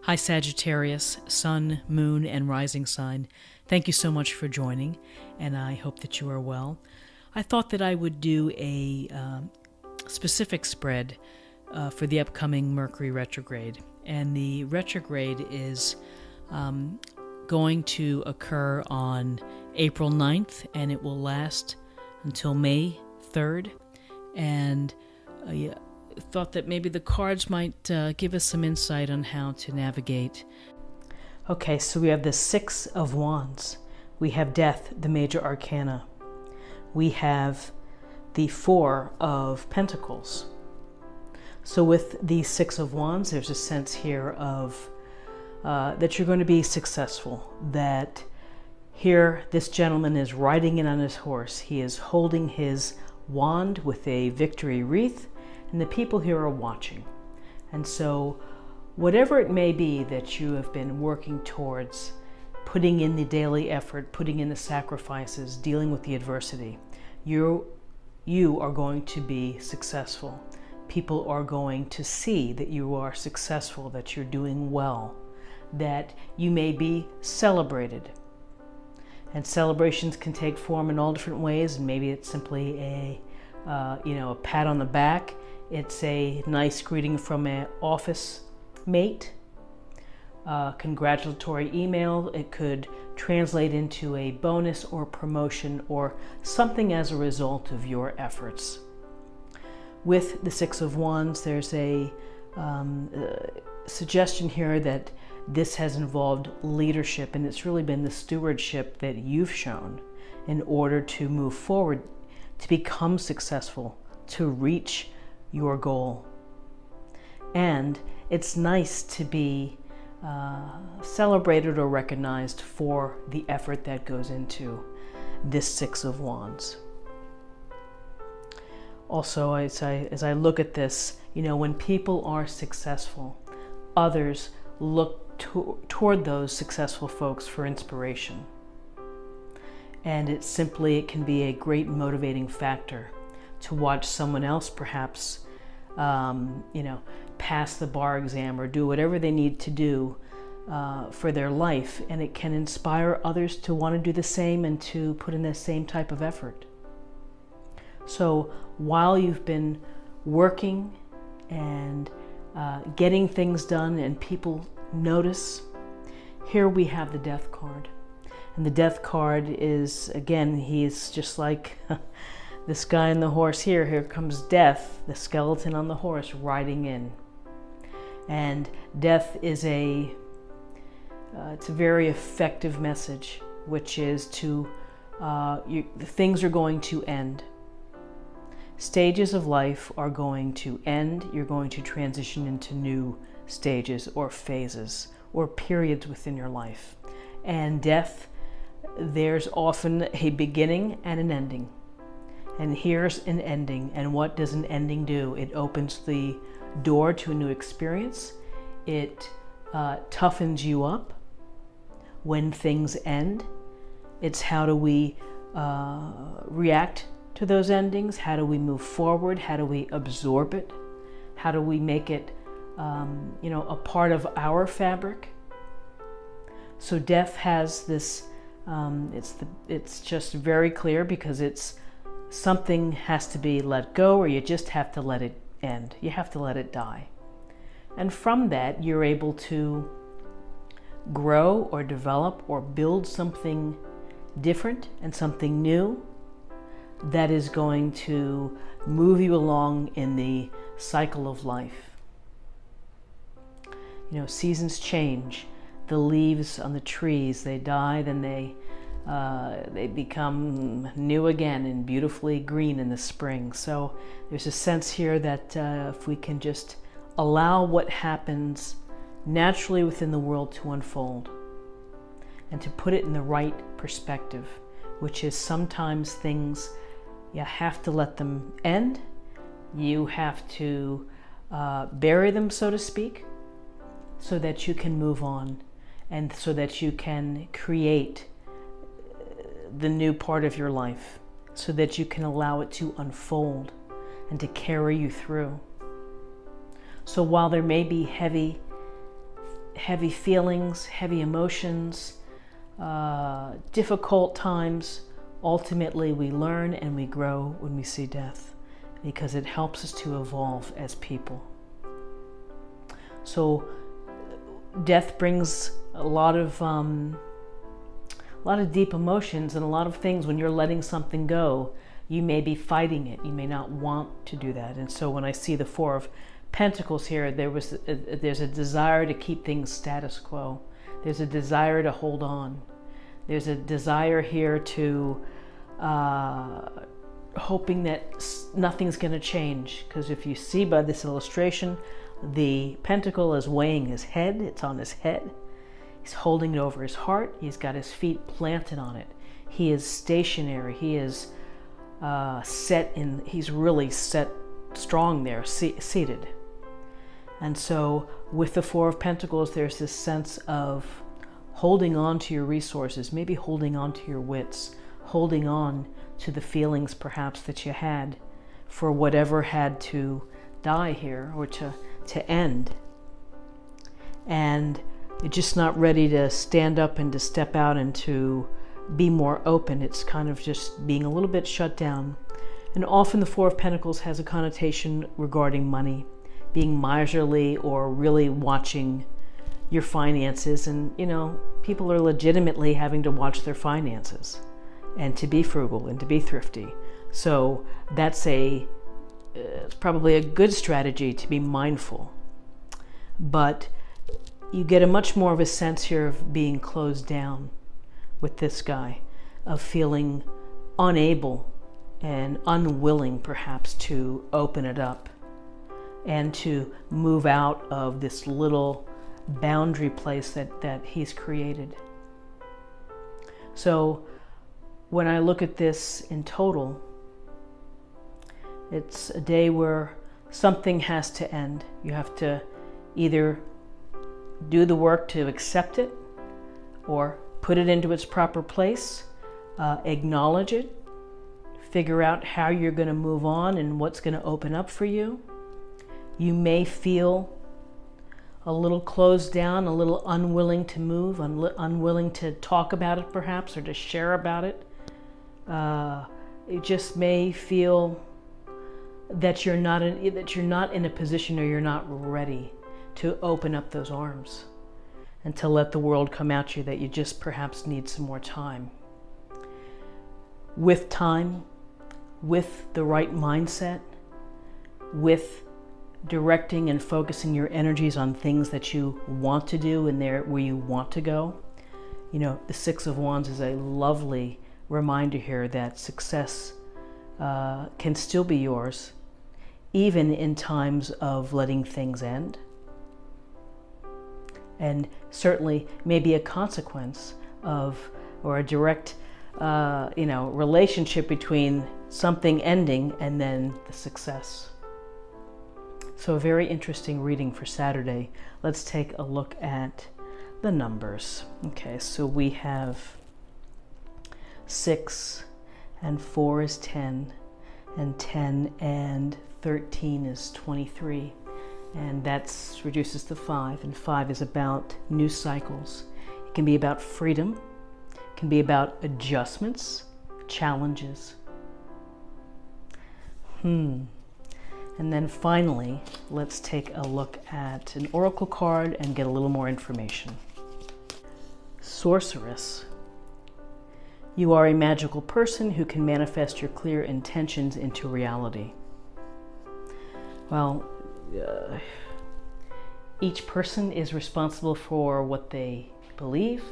Hi Sagittarius, Sun, Moon, and Rising sign. Thank you so much for joining, and I hope that you are well. I thought that I would do a specific spread for the upcoming Mercury retrograde. And the retrograde is going to occur on April 9th, and it will last until May 3rd. And thought that maybe the cards might give us some insight on how to navigate. Okay, so we have the Six of Wands. We have Death, the major arcana. We have the Four of Pentacles. So with the Six of Wands, there's a sense here of that you're going to be successful. That here, this gentleman is riding in on his horse. He is holding his wand with a victory wreath, and the people here are watching. And so whatever it may be that you have been working towards, putting in the daily effort, putting in the sacrifices, dealing with the adversity, you are going to be successful. People are going to see that you are successful, that you're doing well, that you may be celebrated. And celebrations can take form in all different ways, and maybe it's simply a pat on the back. It's a nice greeting from an office mate, congratulatory email. It could translate into a bonus or promotion or something as a result of your efforts. With the Six of Wands, there's a suggestion here that this has involved leadership, and it's really been the stewardship that you've shown in order to move forward, to become successful, to reach your goal. And it's nice to be celebrated or recognized for the effort that goes into this Six of Wands. Also, as I look at this, when people are successful, others look toward those successful folks for inspiration. And it can be a great motivating factor to watch someone else perhaps, pass the bar exam or do whatever they need to do for their life. And it can inspire others to want to do the same and to put in the same type of effort. So while you've been working and getting things done and people notice, here we have the Death card. And the Death card is, again, he's just like this guy on the horse here. Here comes Death, the skeleton on the horse, riding in. And Death is it's a very effective message, which is things are going to end. Stages of life are going to end. You're going to transition into new stages or phases or periods within your life. And death, there's often a beginning and an ending. And here's an ending. And what does an ending do? It opens the door to a new experience. It toughens you up when things end. It's how do we react to those endings? How do we move forward? How do we absorb it? How do we make it a part of our fabric? So death has this, it's just very clear, because it's something has to be let go, or you just have to let it end. You have to let it die. And from that, you're able to grow or develop or build something different and something new that is going to move you along in the cycle of life. Seasons change. The leaves on the trees, they die, then they become new again and beautifully green in the spring. So there's a sense here that if we can just allow what happens naturally within the world to unfold and to put it in the right perspective, which is sometimes things, you have to let them end. You have to bury them, so to speak, so that you can move on and so that you can create the new part of your life, so that you can allow it to unfold and to carry you through. So while there may be heavy heavy feelings, heavy emotions, difficult times, ultimately we learn and we grow when we see death, because it helps us to evolve as people. So death brings a lot of deep emotions and a lot of things. When you're letting something go, you may be fighting it. You may not want to do that. And so when I see the Four of Pentacles here, there's a desire to keep things status quo. There's a desire to hold on. There's a desire here to hoping that nothing's going to change. Because if you see by this illustration, the pentacle is weighing his head. It's on his head. He's holding it over his heart. He's got his feet planted on it. He is stationary. He is he's really set strong there, seated. And so with the Four of Pentacles, there's this sense of holding on to your resources, maybe holding on to your wits, holding on to the feelings perhaps that you had for whatever had to die here or to end. And you're just not ready to stand up and to step out and to be more open. It's kind of just being a little bit shut down. And often the Four of Pentacles has a connotation regarding money, being miserly or really watching your finances. And, you know, people are legitimately having to watch their finances and to be frugal and to be thrifty. So that's it's probably a good strategy to be mindful. But you get a much more of a sense here of being closed down with this guy, of feeling unable and unwilling perhaps to open it up and to move out of this little boundary place that he's created. So when I look at this in total, it's a day where something has to end. You have to either do the work to accept it or put it into its proper place, acknowledge it, figure out how you're going to move on and what's going to open up for you. You may feel a little closed down, a little unwilling to move, unwilling to talk about it perhaps, or to share about it. You just may feel that you're not in a position, or you're not ready to open up those arms and to let the world come at you, that you just perhaps need some more time. With time, with the right mindset, with directing and focusing your energies on things that you want to do and where you want to go. You know, the Six of Wands is a lovely reminder here that success can still be yours, even in times of letting things end. And certainly maybe a consequence of, or a direct relationship between something ending and then the success. So a very interesting reading for Saturday. Let's take a look at the numbers. Okay, so we have 6 and 4 is 10, and 10 and 13 is 23. And that reduces to 5, and 5 is about new cycles. It can be about freedom, it can be about adjustments, challenges. And then finally, let's take a look at an oracle card and get a little more information. Sorceress. You are a magical person who can manifest your clear intentions into reality. Well, each person is responsible for what they believe,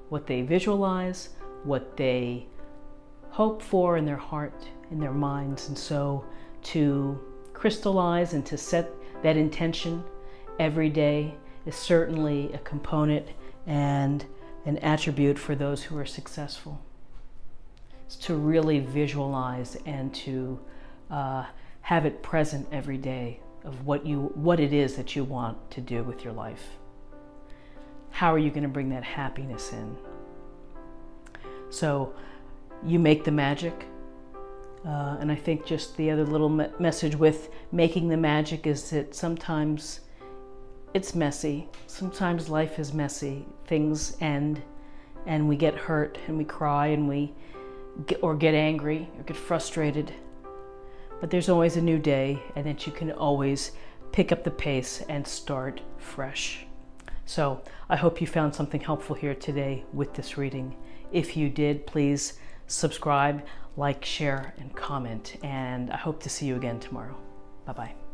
what they visualize, what they hope for in their heart, in their minds. And so to crystallize and to set that intention every day is certainly a component and an attribute for those who are successful. It's to really visualize and to have it present every day of what it is that you want to do with your life. How are you going to bring that happiness in? So you make the magic. And I think just the other little message with making the magic is that sometimes it's messy. Sometimes life is messy. Things end and we get hurt and we cry and we get angry or get frustrated. But there's always a new day, and that you can always pick up the pace and start fresh. So I hope you found something helpful here today with this reading. If you did, please subscribe, like, share, and comment. And I hope to see you again tomorrow. Bye-bye.